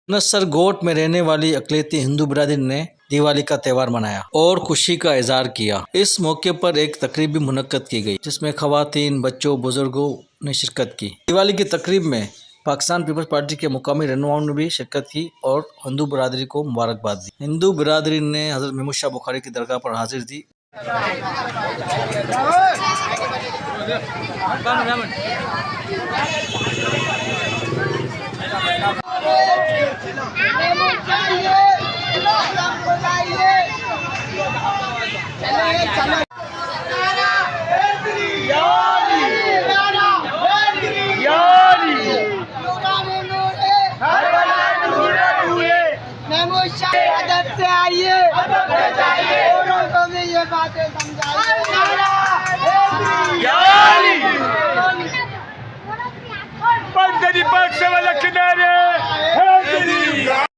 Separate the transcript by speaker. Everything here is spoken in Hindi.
Speaker 1: नसरगोट में रहने वाली अकलियती हिंदू बिरादरी ने दिवाली का त्यौहार मनाया और खुशी का इजहार किया। इस मौके पर एक तकरीब भी मुनक्कद की गई जिसमें खवातीन, बच्चों, बुजुर्गों ने शिरकत की। दिवाली की तकरीब में पाकिस्तान पीपल्स पार्टी के मुकामी रहनुमाओं ने भी शिरकत की और हिंदू बिरादरी को मुबारकबाद दी। हिंदू बिरादरी ने हजरत महमूद शाह बुखारी की दरगाह पर हाजिर दी।
Speaker 2: से आइए को भी ये बातें समझाइए।